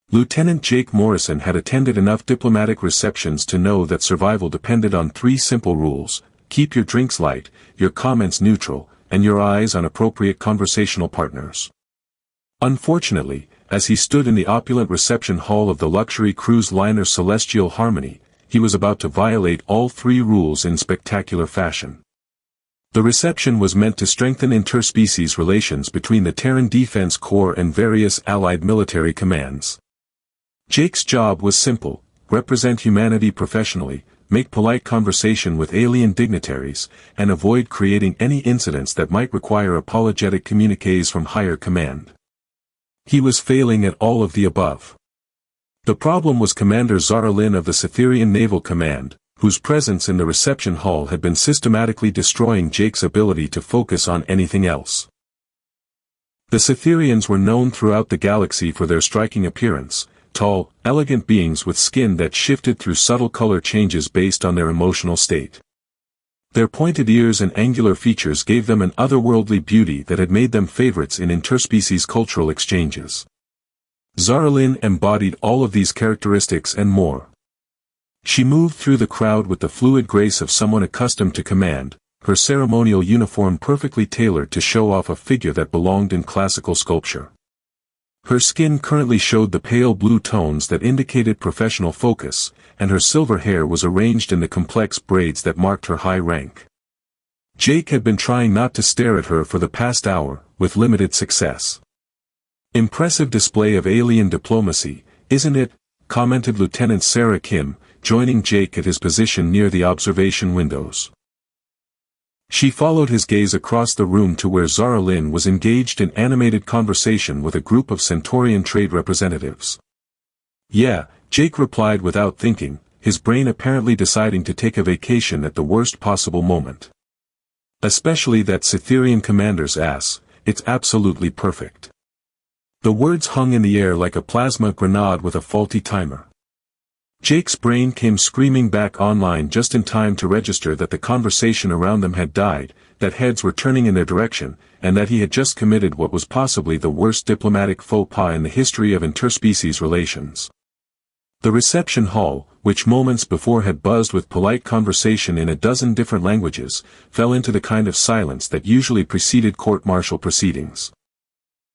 Lieutenant Jake Morrison had attended enough diplomatic receptions to know that survival depended on three simple rules: keep your drinks light, your comments neutral, and your eyes on appropriate conversational partners. Unfortunately, as he stood in the opulent reception hall of the luxury cruise liner Celestial Harmony, he was about to violate all three rules in spectacular fashion. The reception was meant to strengthen interspecies relations between the Terran Defense Corps and various allied military commands. Jake's job was simple: represent humanity professionally, make polite conversation with alien dignitaries, and avoid creating any incidents that might require apologetic communiques from higher command. He was failing at all of the above. The problem was Commander Zara Lin of the Cytherian Naval Command, whose presence in the reception hall had been systematically destroying Jake's ability to focus on anything else. The Cytherians were known throughout the galaxy for their striking appearance: tall, elegant beings with skin that shifted through subtle color changes based on their emotional state. Their pointed ears and angular features gave them an otherworldly beauty that had made them favorites in interspecies cultural exchanges. Zara Lin embodied all of these characteristics and more. She moved through the crowd with the fluid grace of someone accustomed to command, her ceremonial uniform perfectly tailored to show off a figure that belonged in classical sculpture. Her skin currently showed the pale blue tones that indicated professional focus, and her silver hair was arranged in the complex braids that marked her high rank. Jake had been trying not to stare at her for the past hour, with limited success. "Impressive display of alien diplomacy, isn't it?" commented Lieutenant Sarah Kim, joining Jake at his position near the observation windows. She followed his gaze across the room to where Zara Lin was engaged in animated conversation with a group of Centaurian trade representatives. "Yeah," Jake replied without thinking, his brain apparently deciding to take a vacation at the worst possible moment. "Especially that Cytherian commander's ass, it's absolutely perfect." The words hung in the air like a plasma grenade with a faulty timer. Jake's brain came screaming back online just in time to register that the conversation around them had died, that heads were turning in their direction, and that he had just committed what was possibly the worst diplomatic faux pas in the history of interspecies relations. The reception hall, which moments before had buzzed with polite conversation in a dozen different languages, fell into the kind of silence that usually preceded court-martial proceedings.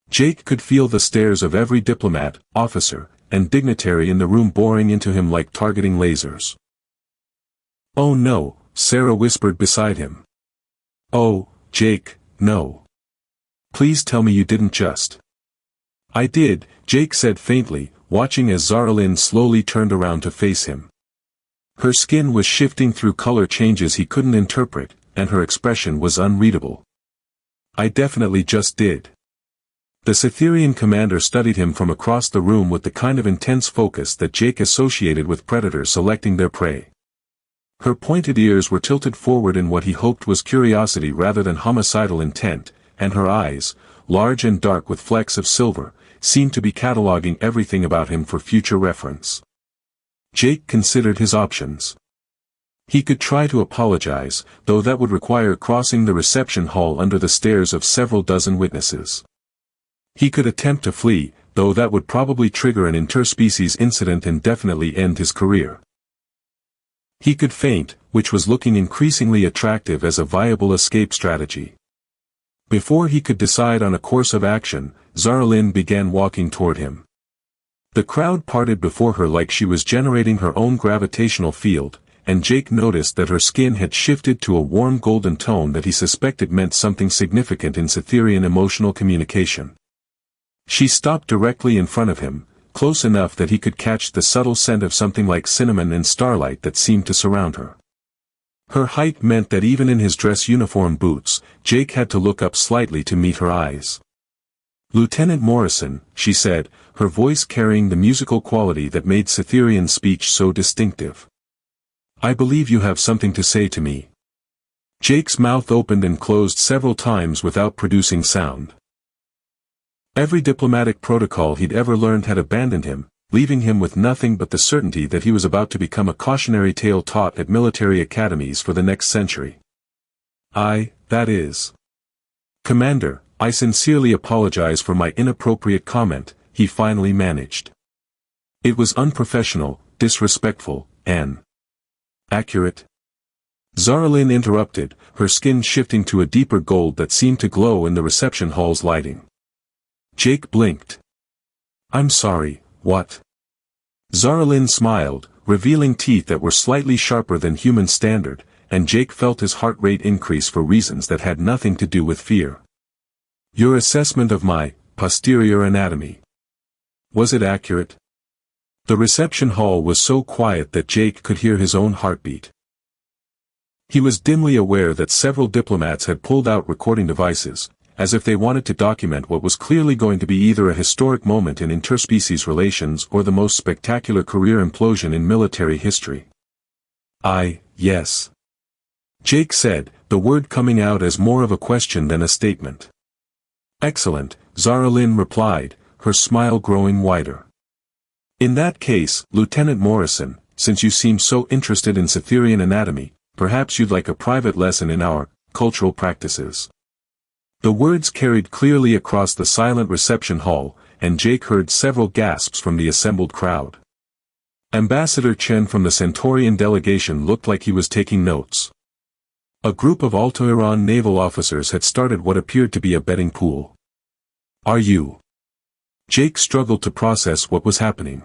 Jake could feel the stares of every diplomat, officer, and dignitary in the room boring into him like targeting lasers. "Oh no," Sarah whispered beside him. "Oh, Jake, no. Please tell me you didn't just." "I did," Jake said faintly, watching as Zara Lin slowly turned around to face him. Her skin was shifting through color changes he couldn't interpret, and her expression was unreadable. "I definitely just did." The Cytherian commander studied him from across the room with the kind of intense focus that Jake associated with predators selecting their prey. Her pointed ears were tilted forward in what he hoped was curiosity rather than homicidal intent, and her eyes, large and dark with flecks of silver, seemed to be cataloging everything about him for future reference. Jake considered his options. He could try to apologize, though that would require crossing the reception hall under the stares of several dozen witnesses. He could attempt to flee, though that would probably trigger an interspecies incident and definitely end his career. He could faint, which was looking increasingly attractive as a viable escape strategy. Before he could decide on a course of action, Zara Lin began walking toward him. The crowd parted before her like she was generating her own gravitational field, and Jake noticed that her skin had shifted to a warm golden tone that he suspected meant something significant in Cytherian emotional communication. She stopped directly in front of him, close enough that he could catch the subtle scent of something like cinnamon and starlight that seemed to surround her. Her height meant that even in his dress uniform boots, Jake had to look up slightly to meet her eyes. "Lieutenant Morrison," she said, her voice carrying the musical quality that made Cytherian speech so distinctive. "I believe you have something to say to me." Jake's mouth opened and closed several times without producing sound. Every diplomatic protocol he'd ever learned had abandoned him, leaving him with nothing but the certainty that he was about to become a cautionary tale taught at military academies for the next century. That is. "Commander, I sincerely apologize for my inappropriate comment," he finally managed. It was unprofessional, disrespectful, and accurate. Zaralyn interrupted, her skin shifting to a deeper gold that seemed to glow in the reception hall's lighting. Jake blinked. I'm sorry, what? Zaralyn smiled, revealing teeth that were slightly sharper than human standard, and Jake felt his heart rate increase for reasons that had nothing to do with fear. Your assessment of my posterior anatomy. Was it accurate? The reception hall was so quiet that Jake could hear his own heartbeat. He was dimly aware that several diplomats had pulled out recording devices, as if they wanted to document what was clearly going to be either a historic moment in interspecies relations or the most spectacular career implosion in military history. Yes. Jake said, the word coming out as more of a question than a statement. Excellent, Zaralyn replied, her smile growing wider. In that case, Lieutenant Morrison, since you seem so interested in Cytherian anatomy, perhaps you'd like a private lesson in our cultural practices. The words carried clearly across the silent reception hall, and Jake heard several gasps from the assembled crowd. Ambassador Chen from the Centaurian delegation looked like he was taking notes. A group of Altoiran naval officers had started what appeared to be a betting pool. Are you? Jake struggled to process what was happening.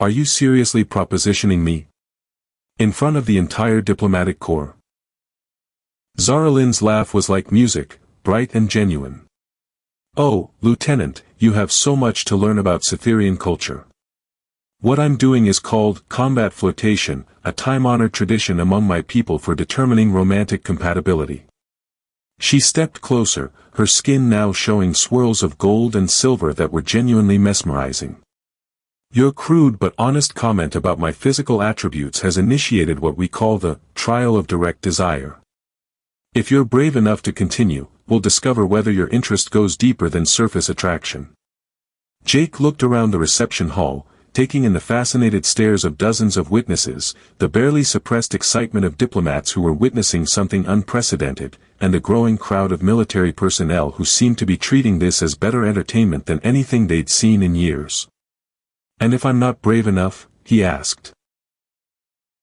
Are you seriously propositioning me? In front of the entire diplomatic corps. Zaralyn's laugh was like music, bright and genuine. Oh, Lieutenant, you have so much to learn about Cytherian culture. What I'm doing is called combat flirtation, a time-honored tradition among my people for determining romantic compatibility. She stepped closer, her skin now showing swirls of gold and silver that were genuinely mesmerizing. Your crude but honest comment about my physical attributes has initiated what we call the trial of direct desire. If you're brave enough to continue, we'll discover whether your interest goes deeper than surface attraction. Jake looked around the reception hall, taking in the fascinated stares of dozens of witnesses, the barely suppressed excitement of diplomats who were witnessing something unprecedented, and the growing crowd of military personnel who seemed to be treating this as better entertainment than anything they'd seen in years. And if I'm not brave enough? He asked.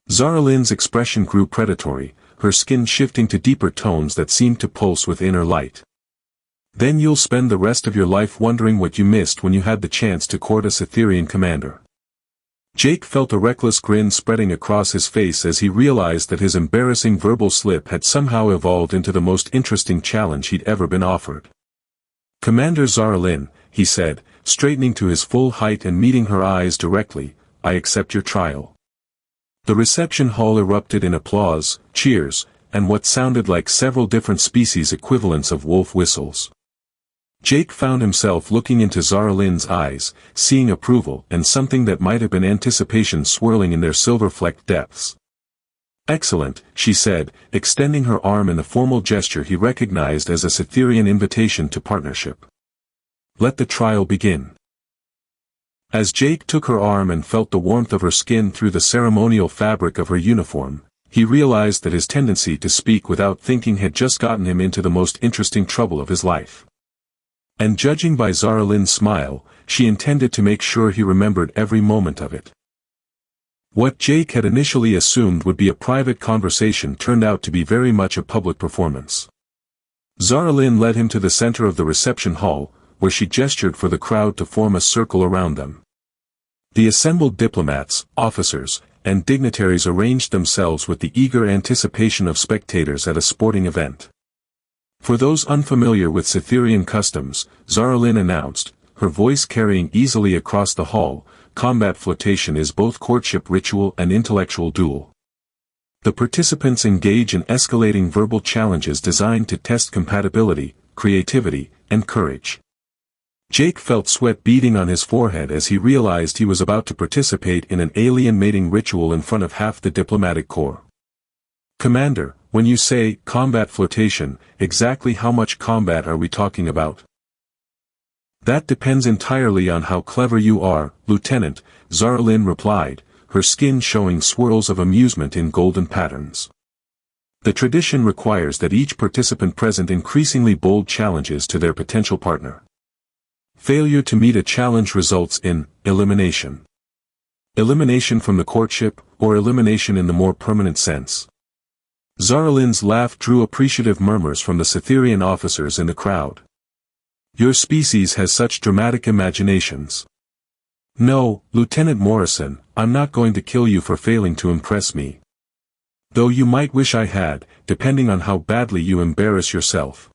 Zaralyn's expression grew predatory, her skin shifting to deeper tones that seemed to pulse with inner light. Then you'll spend the rest of your life wondering what you missed when you had the chance to court a Cytherian commander. Jake felt a reckless grin spreading across his face as he realized that his embarrassing verbal slip had somehow evolved into the most interesting challenge he'd ever been offered. Commander Zaralyn, he said, straightening to his full height and meeting her eyes directly, I accept your trial. The reception hall erupted in applause, cheers, and what sounded like several different species equivalents of wolf whistles. Jake found himself looking into Zaralyn's eyes, seeing approval and something that might have been anticipation swirling in their silver-flecked depths. Excellent, she said, extending her arm in a formal gesture he recognized as a Cytherian invitation to partnership. Let the trial begin. As Jake took her arm and felt the warmth of her skin through the ceremonial fabric of her uniform, he realized that his tendency to speak without thinking had just gotten him into the most interesting trouble of his life. And judging by Zaralyn's smile, she intended to make sure he remembered every moment of it. What Jake had initially assumed would be a private conversation turned out to be very much a public performance. Zaralyn led him to the center of the reception hall, where she gestured for the crowd to form a circle around them. The assembled diplomats, officers, and dignitaries arranged themselves with the eager anticipation of spectators at a sporting event. For those unfamiliar with Cytherian customs, Zaralyn announced, her voice carrying easily across the hall, combat flirtation is both courtship ritual and intellectual duel. The participants engage in escalating verbal challenges designed to test compatibility, creativity, and courage. Jake felt sweat beading on his forehead as he realized he was about to participate in an alien mating ritual in front of half the diplomatic corps. Commander, when you say combat flirtation, exactly how much combat are we talking about? That depends entirely on how clever you are, Lieutenant, Zaralyn replied, her skin showing swirls of amusement in golden patterns. The tradition requires that each participant present increasingly bold challenges to their potential partner. Failure to meet a challenge results in elimination. Elimination from the courtship, or elimination in the more permanent sense? Zaralin's laugh drew appreciative murmurs from the Cytherian officers in the crowd. Your species has such dramatic imaginations. No, Lieutenant Morrison, I'm not going to kill you for failing to impress me. Though you might wish I had, depending on how badly you embarrass yourself.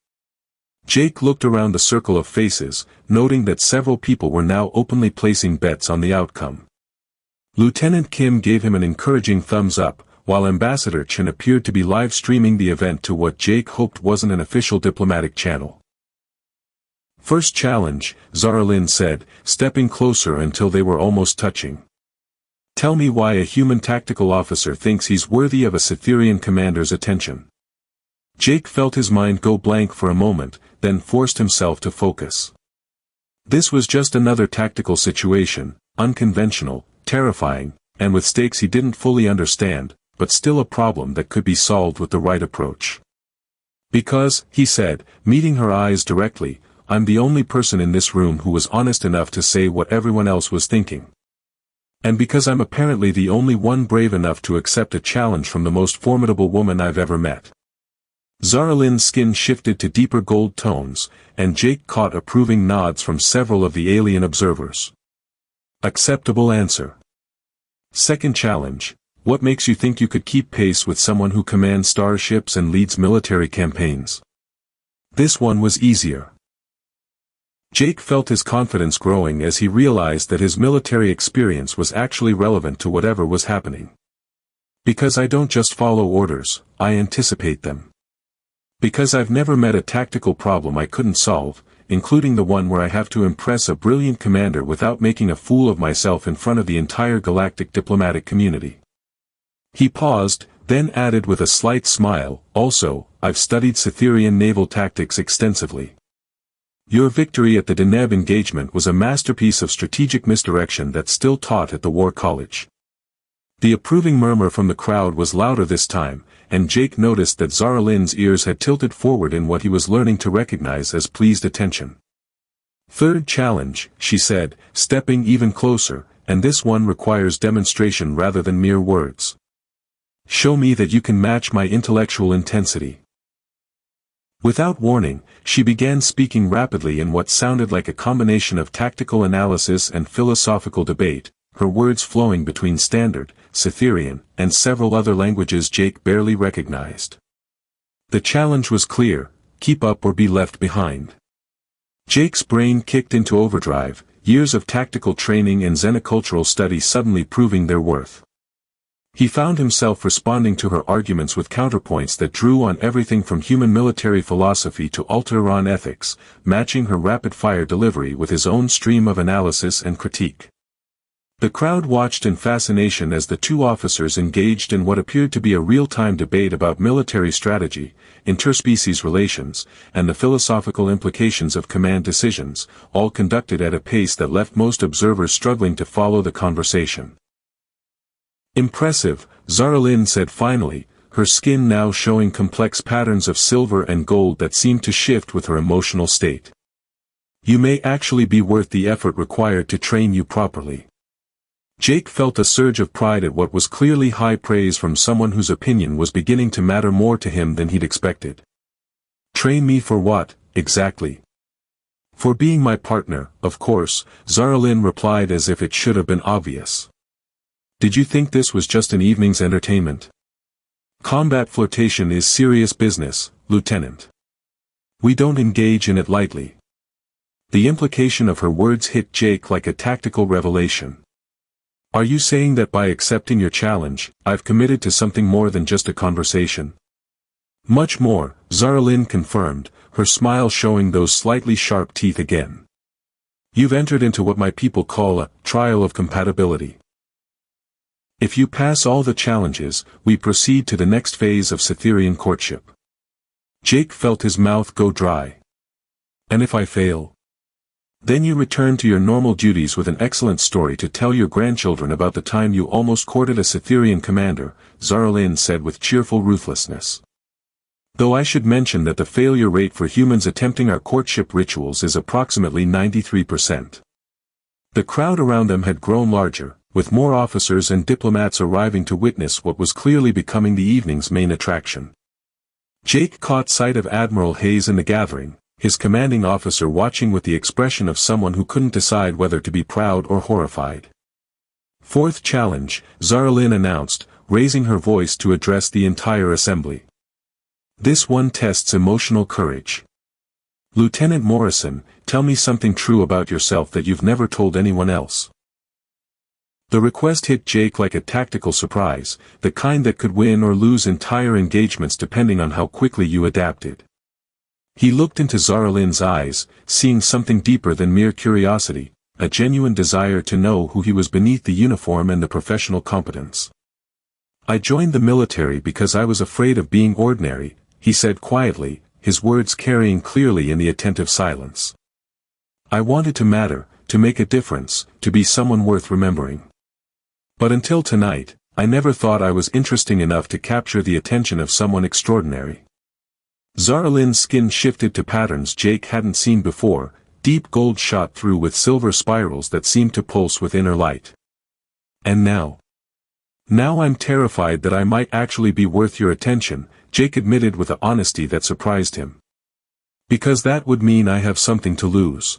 Jake looked around the circle of faces, noting that several people were now openly placing bets on the outcome. Lieutenant Kim gave him an encouraging thumbs up, while Ambassador Chen appeared to be live-streaming the event to what Jake hoped wasn't an official diplomatic channel. First challenge, Zaralin said, stepping closer until they were almost touching. Tell me why a human tactical officer thinks he's worthy of a Cytherian commander's attention. Jake felt his mind go blank for a moment, then forced himself to focus. This was just another tactical situation, unconventional, terrifying, and with stakes he didn't fully understand, but still a problem that could be solved with the right approach. Because, he said, meeting her eyes directly, I'm the only person in this room who was honest enough to say what everyone else was thinking. And because I'm apparently the only one brave enough to accept a challenge from the most formidable woman I've ever met. Zaralin's skin shifted to deeper gold tones, and Jake caught approving nods from several of the alien observers. Acceptable answer. Second challenge, what makes you think you could keep pace with someone who commands starships and leads military campaigns? This one was easier. Jake felt his confidence growing as he realized that his military experience was actually relevant to whatever was happening. Because I don't just follow orders, I anticipate them. Because I've never met a tactical problem I couldn't solve, including the one where I have to impress a brilliant commander without making a fool of myself in front of the entire galactic diplomatic community. He paused, then added with a slight smile, also, I've studied Cytherian naval tactics extensively. Your victory at the Deneb engagement was a masterpiece of strategic misdirection that's still taught at the War College. The approving murmur from the crowd was louder this time, and Jake noticed that Zaralin's ears had tilted forward in what he was learning to recognize as pleased attention. Third challenge, she said, stepping even closer, and this one requires demonstration rather than mere words. Show me that you can match my intellectual intensity. Without warning, she began speaking rapidly in what sounded like a combination of tactical analysis and philosophical debate, her words flowing between Standard, Cytherian, and several other languages Jake barely recognized. The challenge was clear, keep up or be left behind. Jake's brain kicked into overdrive, years of tactical training and xenocultural study suddenly proving their worth. He found himself responding to her arguments with counterpoints that drew on everything from human military philosophy to Altaran ethics, matching her rapid-fire delivery with his own stream of analysis and critique. The crowd watched in fascination as the two officers engaged in what appeared to be a real-time debate about military strategy, interspecies relations, and the philosophical implications of command decisions, all conducted at a pace that left most observers struggling to follow the conversation. Impressive, Zaralin said finally, her skin now showing complex patterns of silver and gold that seemed to shift with her emotional state. You may actually be worth the effort required to train you properly. Jake felt a surge of pride at what was clearly high praise from someone whose opinion was beginning to matter more to him than he'd expected. Train me for what, exactly? For being my partner, of course, Zaralin replied as if it should have been obvious. Did you think this was just an evening's entertainment? Combat flirtation is serious business, Lieutenant. We don't engage in it lightly. The implication of her words hit Jake like a tactical revelation. Are you saying that by accepting your challenge, I've committed to something more than just a conversation? Much more, Zaralin confirmed, her smile showing those slightly sharp teeth again. You've entered into what my people call a trial of compatibility. If you pass all the challenges, we proceed to the next phase of Cytherian courtship. Jake felt his mouth go dry. And if I fail? Then you return to your normal duties with an excellent story to tell your grandchildren about the time you almost courted a Cytherian commander, Zaralin said with cheerful ruthlessness. Though I should mention that the failure rate for humans attempting our courtship rituals is approximately 93%. The crowd around them had grown larger, with more officers and diplomats arriving to witness what was clearly becoming the evening's main attraction. Jake caught sight of Admiral Hayes in the gathering, his commanding officer watching with the expression of someone who couldn't decide whether to be proud or horrified. "Fourth challenge," Zara Lynn announced, raising her voice to address the entire assembly. "This one tests emotional courage. Lieutenant Morrison, tell me something true about yourself that you've never told anyone else." The request hit Jake like a tactical surprise, the kind that could win or lose entire engagements depending on how quickly you adapted. He looked into Zara Lynn's eyes, seeing something deeper than mere curiosity, a genuine desire to know who he was beneath the uniform and the professional competence. "I joined the military because I was afraid of being ordinary," he said quietly, his words carrying clearly in the attentive silence. "I wanted to matter, to make a difference, to be someone worth remembering. But until tonight, I never thought I was interesting enough to capture the attention of someone extraordinary." Zara Lynn's skin shifted to patterns Jake hadn't seen before, deep gold shot through with silver spirals that seemed to pulse with inner light. "And now? Now I'm terrified that I might actually be worth your attention," Jake admitted with an honesty that surprised him. "Because that would mean I have something to lose."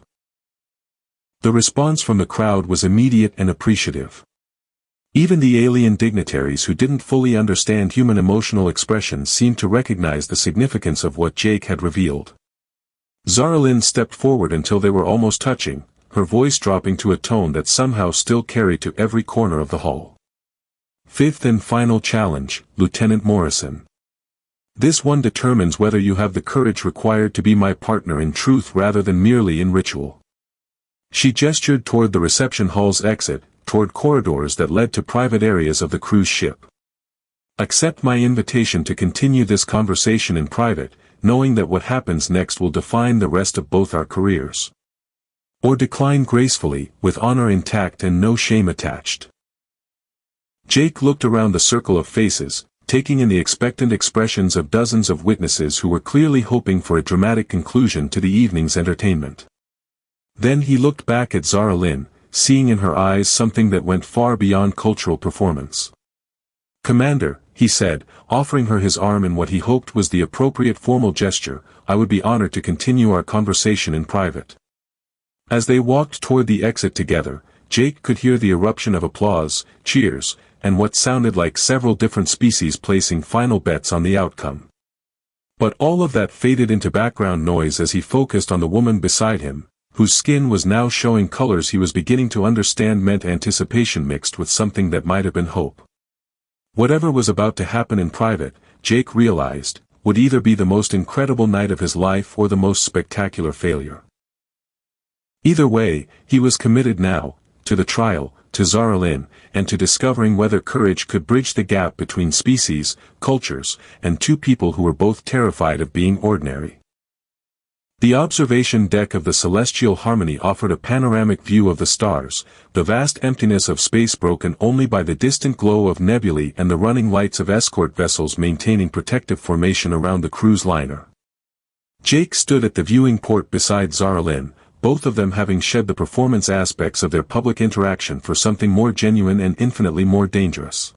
The response from the crowd was immediate and appreciative. Even the alien dignitaries who didn't fully understand human emotional expressions seemed to recognize the significance of what Jake had revealed. Zara Lynn stepped forward until they were almost touching, her voice dropping to a tone that somehow still carried to every corner of the hall. "Fifth and final challenge, Lieutenant Morrison. This one determines whether you have the courage required to be my partner in truth rather than merely in ritual." She gestured toward the reception hall's exit, toward corridors that led to private areas of the cruise ship. "Accept my invitation to continue this conversation in private, knowing that what happens next will define the rest of both our careers. Or decline gracefully, with honor intact and no shame attached." Jake looked around the circle of faces, taking in the expectant expressions of dozens of witnesses who were clearly hoping for a dramatic conclusion to the evening's entertainment. Then he looked back at Zara Lynn, seeing in her eyes something that went far beyond cultural performance. "Commander," he said, offering her his arm in what he hoped was the appropriate formal gesture, "I would be honored to continue our conversation in private." As they walked toward the exit together, Jake could hear the eruption of applause, cheers, and what sounded like several different species placing final bets on the outcome. But all of that faded into background noise as he focused on the woman beside him, whose skin was now showing colors he was beginning to understand meant anticipation mixed with something that might have been hope. Whatever was about to happen in private, Jake realized, would either be the most incredible night of his life or the most spectacular failure. Either way, he was committed now, to the trial, to Zara Lynn, and to discovering whether courage could bridge the gap between species, cultures, and two people who were both terrified of being ordinary. The observation deck of the Celestial Harmony offered a panoramic view of the stars, the vast emptiness of space broken only by the distant glow of nebulae and the running lights of escort vessels maintaining protective formation around the cruise liner. Jake stood at the viewing port beside Zara Lynn, both of them having shed the performance aspects of their public interaction for something more genuine and infinitely more dangerous.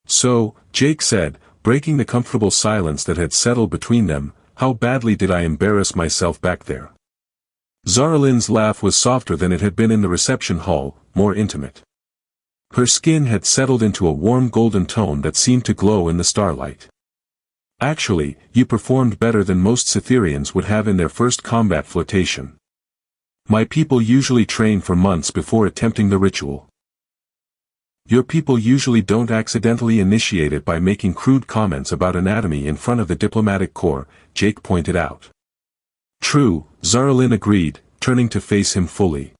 "So," Jake said, breaking the comfortable silence that had settled between them, "how badly did I embarrass myself back there?" Zara Lynn's laugh was softer than it had been in the reception hall, more intimate. Her skin had settled into a warm golden tone that seemed to glow in the starlight. "Actually, you performed better than most Cytherians would have in their first combat flotation. My people usually train for months before attempting the ritual. Your people usually don't accidentally initiate it by making crude comments about anatomy in front of the diplomatic corps," Jake pointed out. "True," Zara Lynn agreed, turning to face him fully.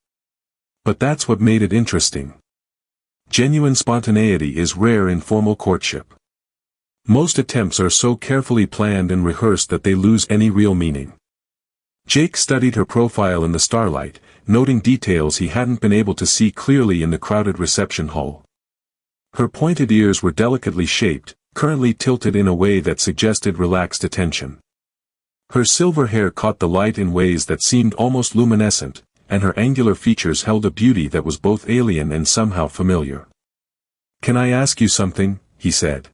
"But that's what made it interesting. Genuine spontaneity is rare in formal courtship. Most attempts are so carefully planned and rehearsed that they lose any real meaning." Jake studied her profile in the starlight, noting details he hadn't been able to see clearly in the crowded reception hall. Her pointed ears were delicately shaped, currently tilted in a way that suggested relaxed attention. Her silver hair caught the light in ways that seemed almost luminescent, and her angular features held a beauty that was both alien and somehow familiar. "Can I ask you something?" he said.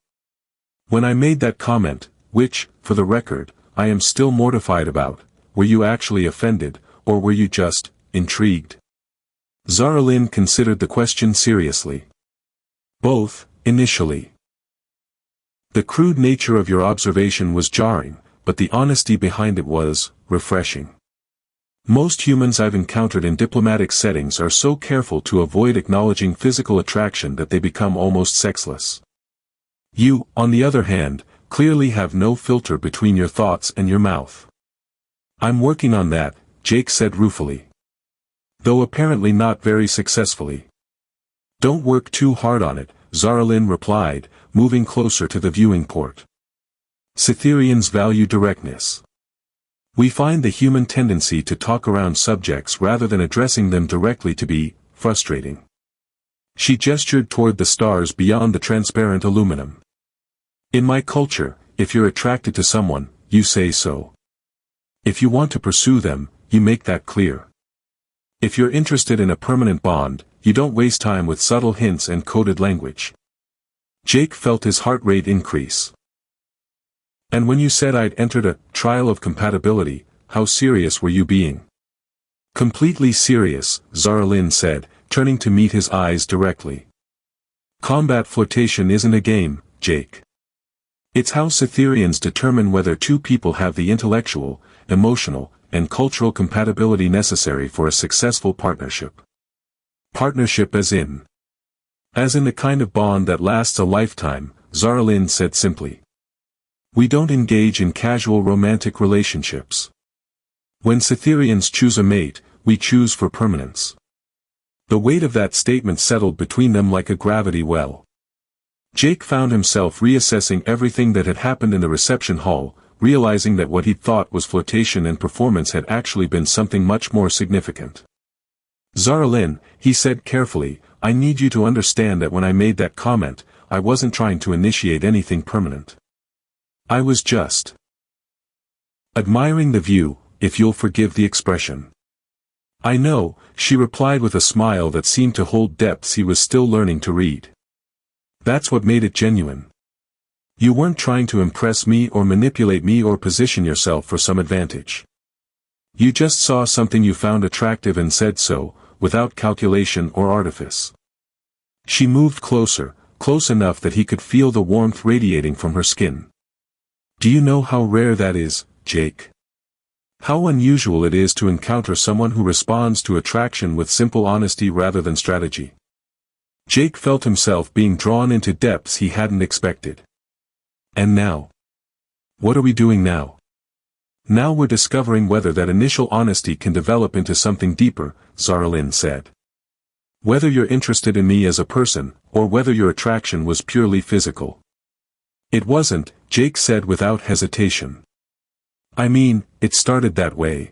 "When I made that comment, which, for the record, I am still mortified about, were you actually offended, or were you just intrigued?" Zara Lynn considered the question seriously. "Both, initially. The crude nature of your observation was jarring, but the honesty behind it was refreshing. Most humans I've encountered in diplomatic settings are so careful to avoid acknowledging physical attraction that they become almost sexless. You, on the other hand, clearly have no filter between your thoughts and your mouth." "I'm working on that," Jake said ruefully. "Though apparently not very successfully." "Don't work too hard on it," Zara Lynn replied, moving closer to the viewing port. "Cytherians value directness. We find the human tendency to talk around subjects rather than addressing them directly to be frustrating." She gestured toward the stars beyond the transparent aluminum. "In my culture, if you're attracted to someone, you say so. If you want to pursue them, you make that clear. If you're interested in a permanent bond, you don't waste time with subtle hints and coded language." Jake felt his heart rate increase. "And when you said I'd entered a trial of compatibility, how serious were you being?" "Completely serious," Zara Lynn said, turning to meet his eyes directly. "Combat flirtation isn't a game, Jake. It's how Cytherians determine whether two people have the intellectual, emotional, and cultural compatibility necessary for a successful partnership." "Partnership as in?" "As in the kind of bond that lasts a lifetime," Zara Lynn said simply. "We don't engage in casual romantic relationships. When Cytherians choose a mate, we choose for permanence." The weight of that statement settled between them like a gravity well. Jake found himself reassessing everything that had happened in the reception hall, realizing that what he'd thought was flirtation and performance had actually been something much more significant. "Zara Lynn," he said carefully, "I need you to understand that when I made that comment, I wasn't trying to initiate anything permanent. I was just admiring the view, if you'll forgive the expression." "I know," she replied with a smile that seemed to hold depths he was still learning to read. "That's what made it genuine. You weren't trying to impress me or manipulate me or position yourself for some advantage. You just saw something you found attractive and said so, without calculation or artifice." She moved closer, close enough that he could feel the warmth radiating from her skin. "Do you know how rare that is, Jake? How unusual it is to encounter someone who responds to attraction with simple honesty rather than strategy." Jake felt himself being drawn into depths he hadn't expected. "And now? What are we doing now?" "Now we're discovering whether that initial honesty can develop into something deeper," Zara Lynn said. "Whether you're interested in me as a person, or whether your attraction was purely physical." "It wasn't," Jake said without hesitation. "I mean, it started that way.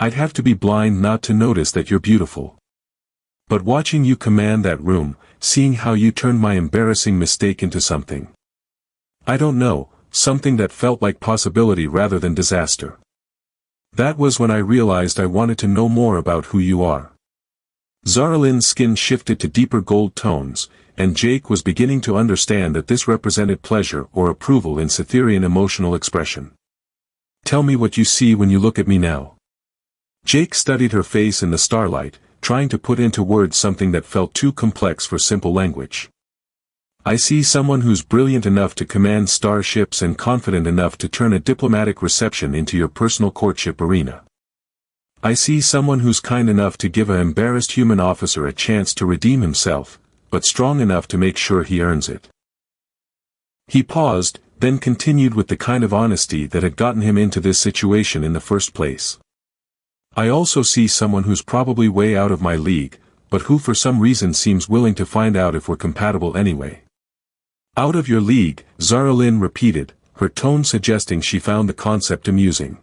I'd have to be blind not to notice that you're beautiful. But watching you command that room, seeing how you turned my embarrassing mistake into something, I don't know, something that felt like possibility rather than disaster. That was when I realized I wanted to know more about who you are." Zara Lynn's skin shifted to deeper gold tones, and Jake was beginning to understand that this represented pleasure or approval in Cytherian emotional expression. "Tell me what you see when you look at me now." Jake studied her face in the starlight, trying to put into words something that felt too complex for simple language. "I see someone who's brilliant enough to command starships and confident enough to turn a diplomatic reception into your personal courtship arena. I see someone who's kind enough to give an embarrassed human officer a chance to redeem himself, but strong enough to make sure he earns it." He paused, then continued with the kind of honesty that had gotten him into this situation in the first place. "I also see someone who's probably way out of my league, but who for some reason seems willing to find out if we're compatible anyway." "Out of your league," Zara Lynn repeated, her tone suggesting she found the concept amusing.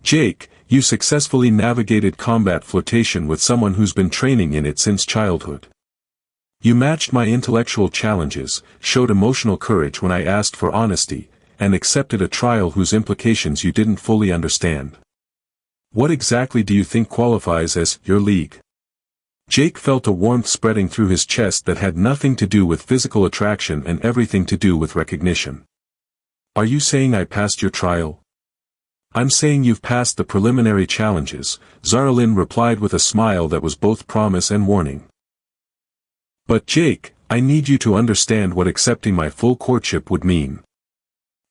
"Jake, you successfully navigated combat flirtation with someone who's been training in it since childhood. You matched my intellectual challenges, showed emotional courage when I asked for honesty, and accepted a trial whose implications you didn't fully understand. What exactly do you think qualifies as your league? Jake felt a warmth spreading through his chest that had nothing to do with physical attraction and everything to do with recognition. Are you saying I passed your trial? I'm saying you've passed the preliminary challenges, Zaralyn replied with a smile that was both promise and warning. But Jake, I need you to understand what accepting my full courtship would mean.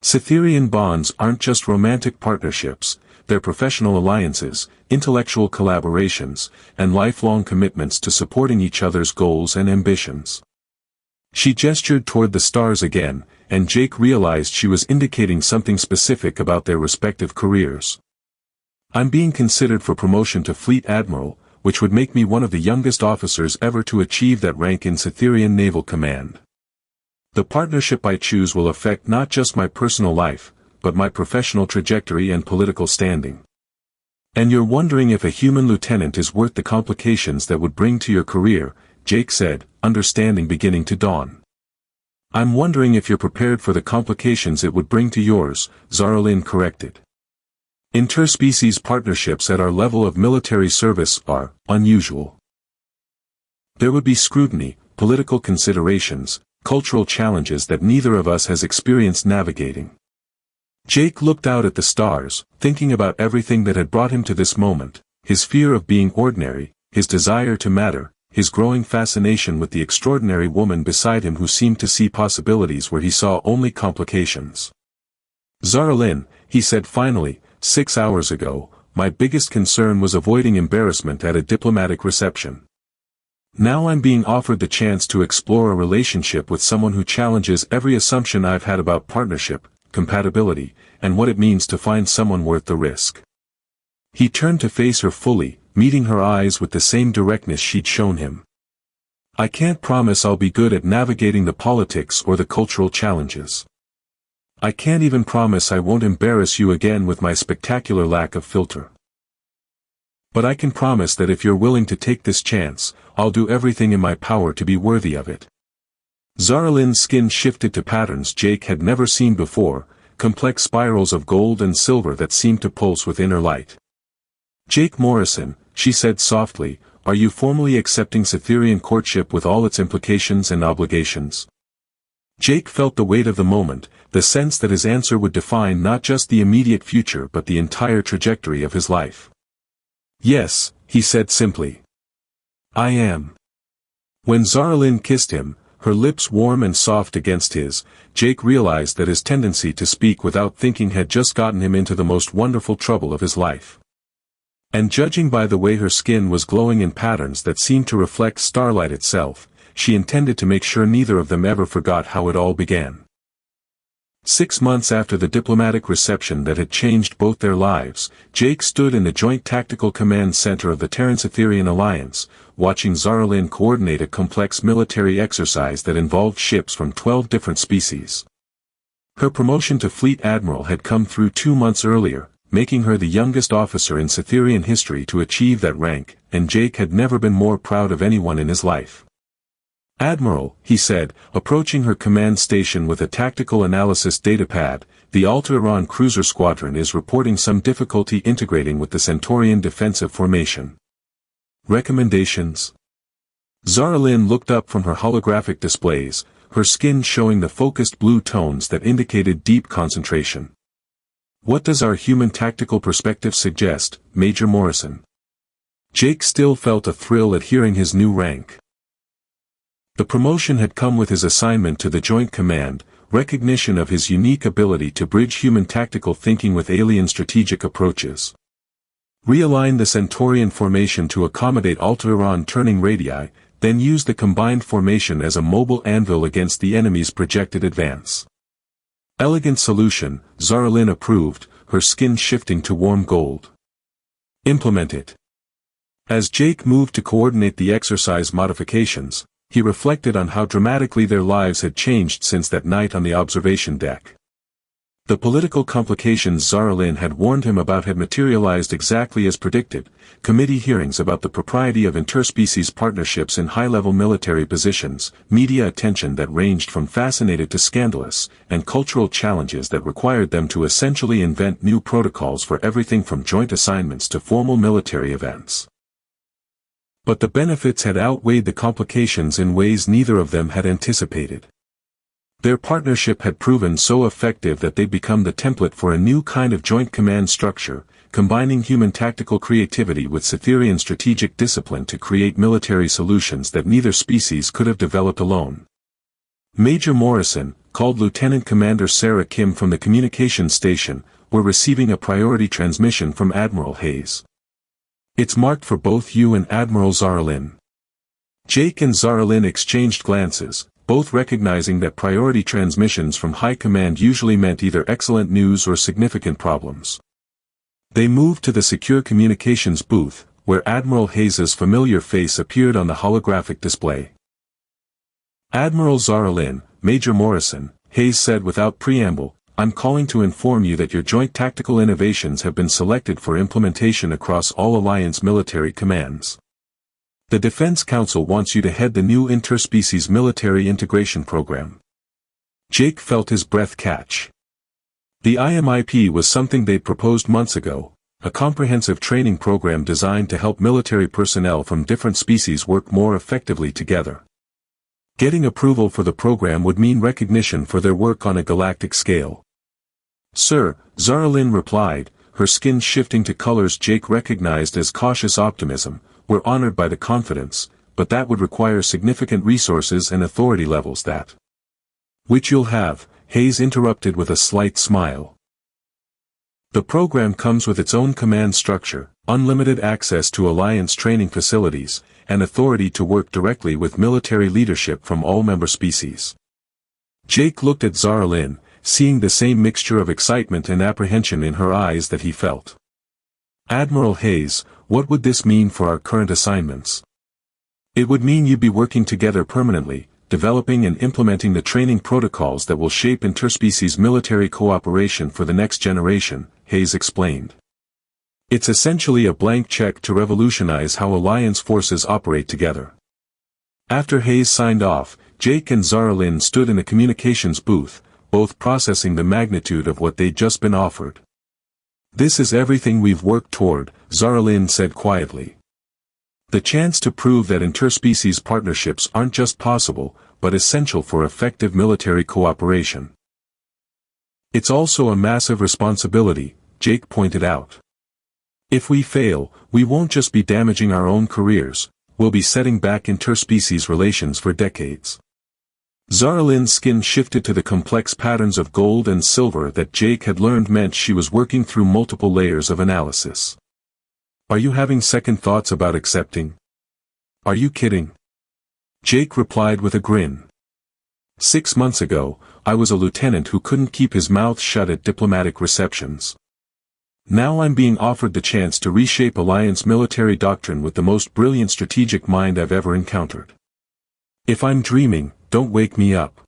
Cytherian bonds aren't just romantic partnerships, they're professional alliances, intellectual collaborations, and lifelong commitments to supporting each other's goals and ambitions. She gestured toward the stars again, and Jake realized she was indicating something specific about their respective careers. I'm being considered for promotion to Fleet Admiral, which would make me one of the youngest officers ever to achieve that rank in Cytherian Naval Command. The partnership I choose will affect not just my personal life, but my professional trajectory and political standing. And you're wondering if a human lieutenant is worth the complications that would bring to your career, Jake said, understanding beginning to dawn. I'm wondering if you're prepared for the complications it would bring to yours, Zaralyn corrected. Interspecies partnerships at our level of military service are unusual. There would be scrutiny, political considerations, cultural challenges that neither of us has experienced navigating. Jake looked out at the stars, thinking about everything that had brought him to this moment, his fear of being ordinary, his desire to matter, his growing fascination with the extraordinary woman beside him who seemed to see possibilities where he saw only complications. Zaralyn, he said finally, 6 hours ago, my biggest concern was avoiding embarrassment at a diplomatic reception. Now I'm being offered the chance to explore a relationship with someone who challenges every assumption I've had about partnership, compatibility, and what it means to find someone worth the risk. He turned to face her fully, meeting her eyes with the same directness she'd shown him. I can't promise I'll be good at navigating the politics or the cultural challenges. I can't even promise I won't embarrass you again with my spectacular lack of filter. But I can promise that if you're willing to take this chance, I'll do everything in my power to be worthy of it. Zaralyn's skin shifted to patterns Jake had never seen before, complex spirals of gold and silver that seemed to pulse with inner light. Jake Morrison, she said softly, are you formally accepting Cytherian courtship with all its implications and obligations? Jake felt the weight of the moment, the sense that his answer would define not just the immediate future but the entire trajectory of his life. Yes, he said simply. I am. When Zaralyn kissed him, her lips warm and soft against his, Jake realized that his tendency to speak without thinking had just gotten him into the most wonderful trouble of his life. And judging by the way her skin was glowing in patterns that seemed to reflect starlight itself, she intended to make sure neither of them ever forgot how it all began. 6 months after the diplomatic reception that had changed both their lives, Jake stood in the Joint Tactical Command Center of the Terran-Cytherian Alliance, watching Zaralyn coordinate a complex military exercise that involved ships from 12 different species. Her promotion to Fleet Admiral had come through 2 months earlier, making her the youngest officer in Cytherian history to achieve that rank, and Jake had never been more proud of anyone in his life. Admiral, he said, approaching her command station with a tactical analysis datapad, the Altaïran cruiser squadron is reporting some difficulty integrating with the Centaurian defensive formation. Recommendations? Zaralyn looked up from her holographic displays, her skin showing the focused blue tones that indicated deep concentration. What does our human tactical perspective suggest, Major Morrison? Jake still felt a thrill at hearing his new rank. The promotion had come with his assignment to the Joint Command, recognition of his unique ability to bridge human tactical thinking with alien strategic approaches. Realign the Centaurian formation to accommodate Altaïran turning radii, then use the combined formation as a mobile anvil against the enemy's projected advance. Elegant solution, Zaralyn approved, her skin shifting to warm gold. Implement it. As Jake moved to coordinate the exercise modifications, he reflected on how dramatically their lives had changed since that night on the observation deck. The political complications Zaralin had warned him about had materialized exactly as predicted. Committee hearings about the propriety of interspecies partnerships in high-level military positions, media attention that ranged from fascinated to scandalous, and cultural challenges that required them to essentially invent new protocols for everything from joint assignments to formal military events. But the benefits had outweighed the complications in ways neither of them had anticipated. Their partnership had proven so effective that they'd become the template for a new kind of joint command structure, combining human tactical creativity with Cytherian strategic discipline to create military solutions that neither species could have developed alone. Major Morrison, called Lieutenant Commander Sarah Kim from the communications station, were receiving a priority transmission from Admiral Hayes. "It's marked for both you and Admiral Zaralin." Jake and Zaralin exchanged glances, both recognizing that priority transmissions from high command usually meant either excellent news or significant problems. They moved to the secure communications booth, where Admiral Hayes's familiar face appeared on the holographic display. "Admiral Zaralin, Major Morrison," Hayes said without preamble, "I'm calling to inform you that your joint tactical innovations have been selected for implementation across all Alliance military commands. The Defense Council wants you to head the new interspecies military integration program." Jake felt his breath catch. The IMIP was something they'd proposed months ago, a comprehensive training program designed to help military personnel from different species work more effectively together. Getting approval for the program would mean recognition for their work on a galactic scale. "Sir," Zaralin replied, her skin shifting to colors Jake recognized as cautious optimism, "we're honored by the confidence, but that would require significant resources and authority levels that." "Which you'll have," Hayes interrupted with a slight smile. "The program comes with its own command structure, unlimited access to Alliance training facilities, and authority to work directly with military leadership from all member species." Jake looked at Zaralin, seeing the same mixture of excitement and apprehension in her eyes that he felt. "Admiral Hayes, what would this mean for our current assignments?" "It would mean you'd be working together permanently, developing and implementing the training protocols that will shape interspecies military cooperation for the next generation," Hayes explained. "It's essentially a blank check to revolutionize how Alliance forces operate together." After Hayes signed off, Jake and Zaralin stood in a communications booth, both processing the magnitude of what they'd just been offered. "This is everything we've worked toward," Zaralin said quietly. "The chance to prove that interspecies partnerships aren't just possible, but essential for effective military cooperation." "It's also a massive responsibility," Jake pointed out. "If we fail, we won't just be damaging our own careers, we'll be setting back interspecies relations for decades." Zaralin's skin shifted to the complex patterns of gold and silver that Jake had learned meant she was working through multiple layers of analysis. "Are you having second thoughts about accepting?" "Are you kidding?" Jake replied with a grin. 6 months ago, I was a lieutenant who couldn't keep his mouth shut at diplomatic receptions. Now I'm being offered the chance to reshape Alliance military doctrine with the most brilliant strategic mind I've ever encountered. If I'm dreaming, don't wake me up."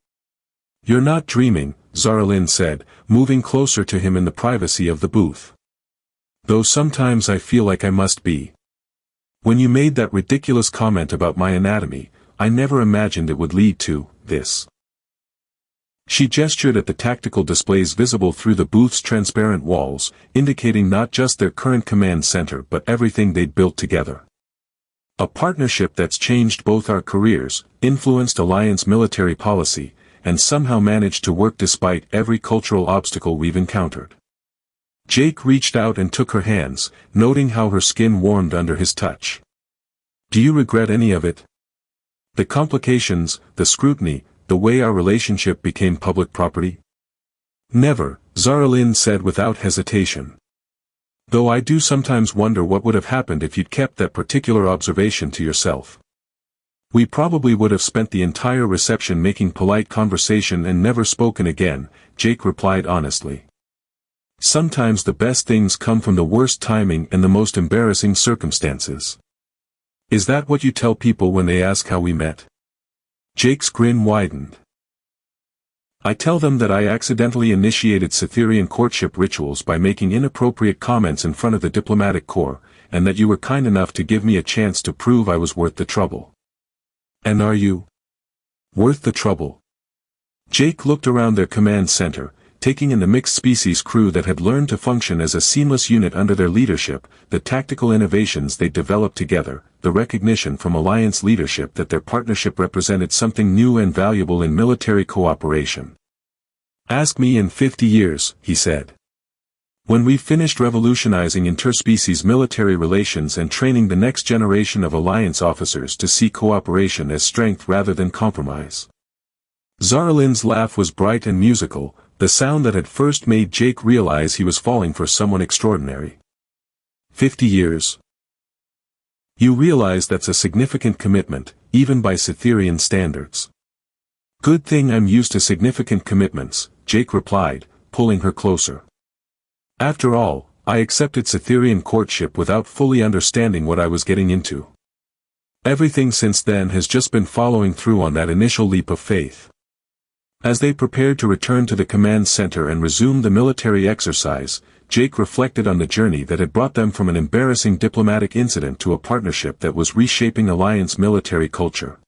"You're not dreaming," Zaralin said, moving closer to him in the privacy of the booth. "Though sometimes I feel like I must be. When you made that ridiculous comment about my anatomy, I never imagined it would lead to this." She gestured at the tactical displays visible through the booth's transparent walls, indicating not just their current command center but everything they'd built together. "A partnership that's changed both our careers, influenced Alliance military policy, and somehow managed to work despite every cultural obstacle we've encountered." Jake reached out and took her hands, noting how her skin warmed under his touch. "Do you regret any of it? The complications, the scrutiny, the way our relationship became public property?" "Never," Zaralin said without hesitation. "Though I do sometimes wonder what would have happened if you'd kept that particular observation to yourself. We probably would have spent the entire reception making polite conversation and never spoken again," Jake replied honestly. "Sometimes the best things come from the worst timing and the most embarrassing circumstances." "Is that what you tell people when they ask how we met?" Jake's grin widened. I tell them that I accidentally initiated Cytherean courtship rituals by making inappropriate comments in front of the diplomatic corps, and that you were kind enough to give me a chance to prove I was worth the trouble. And are you worth the trouble? Jake looked around their command center, taking in the mixed-species crew that had learned to function as a seamless unit under their leadership, the tactical innovations they developed together, the recognition from Alliance leadership that their partnership represented something new and valuable in military cooperation. Ask me in 50 years, he said. When we've finished revolutionizing interspecies military relations and training the next generation of Alliance officers to see cooperation as strength rather than compromise. Zaralin's laugh was bright and musical, the sound that had first made Jake realize he was falling for someone extraordinary. 50 years. You realize that's a significant commitment, even by Cytherean standards. Good thing I'm used to significant commitments, Jake replied, pulling her closer. After all, I accepted Cytherean courtship without fully understanding what I was getting into. Everything since then has just been following through on that initial leap of faith. As they prepared to return to the command center and resume the military exercise, Jake reflected on the journey that had brought them from an embarrassing diplomatic incident to a partnership that was reshaping Alliance military culture.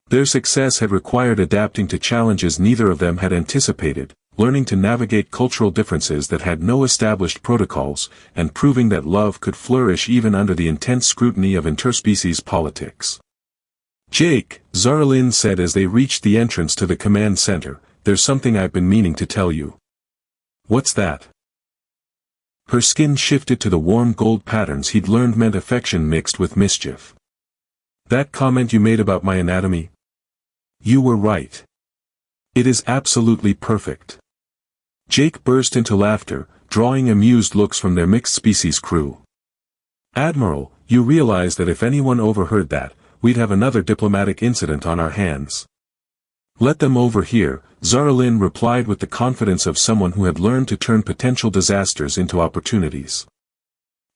Their success had required adapting to challenges neither of them had anticipated, learning to navigate cultural differences that had no established protocols, and proving that love could flourish even under the intense scrutiny of interspecies politics. Jake, Zaralin said as they reached the entrance to the command center, there's something I've been meaning to tell you. What's that? Her skin shifted to the warm gold patterns he'd learned meant affection mixed with mischief. That comment you made about my anatomy? You were right. It is absolutely perfect. Jake burst into laughter, drawing amused looks from their mixed-species crew. Admiral, you realize that if anyone overheard that, we'd have another diplomatic incident on our hands. Let them over here, Zaralin replied with the confidence of someone who had learned to turn potential disasters into opportunities.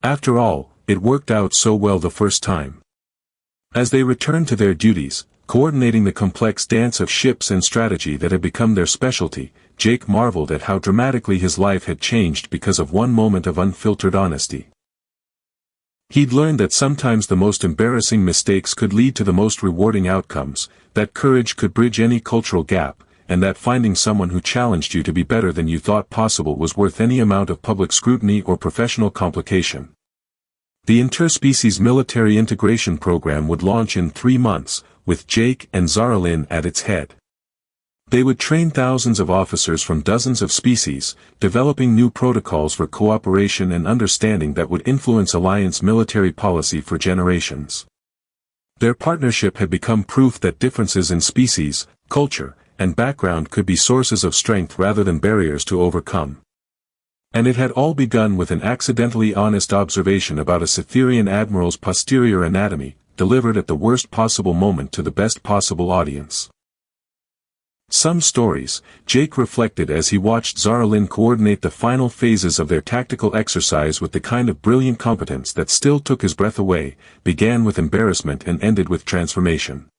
After all, it worked out so well the first time. As they returned to their duties, coordinating the complex dance of ships and strategy that had become their specialty, Jake marveled at how dramatically his life had changed because of one moment of unfiltered honesty. He'd learned that sometimes the most embarrassing mistakes could lead to the most rewarding outcomes, that courage could bridge any cultural gap, and that finding someone who challenged you to be better than you thought possible was worth any amount of public scrutiny or professional complication. The interspecies military integration program would launch in 3 months, with Jake and Zaralin at its head. They would train thousands of officers from dozens of species, developing new protocols for cooperation and understanding that would influence Alliance military policy for generations. Their partnership had become proof that differences in species, culture, and background could be sources of strength rather than barriers to overcome. And it had all begun with an accidentally honest observation about a Cytherean admiral's posterior anatomy, delivered at the worst possible moment to the best possible audience. Some stories, Jake reflected as he watched Zaralin coordinate the final phases of their tactical exercise with the kind of brilliant competence that still took his breath away, began with embarrassment and ended with transformation.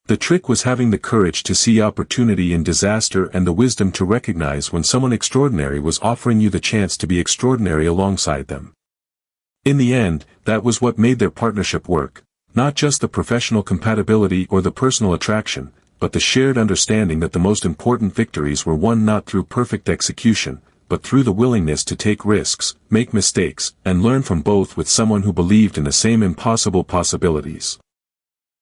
The trick was having the courage to see opportunity in disaster and the wisdom to recognize when someone extraordinary was offering you the chance to be extraordinary alongside them. In the end, that was what made their partnership work, not just the professional compatibility or the personal attraction, but the shared understanding that the most important victories were won not through perfect execution, but through the willingness to take risks, make mistakes, and learn from both with someone who believed in the same impossible possibilities.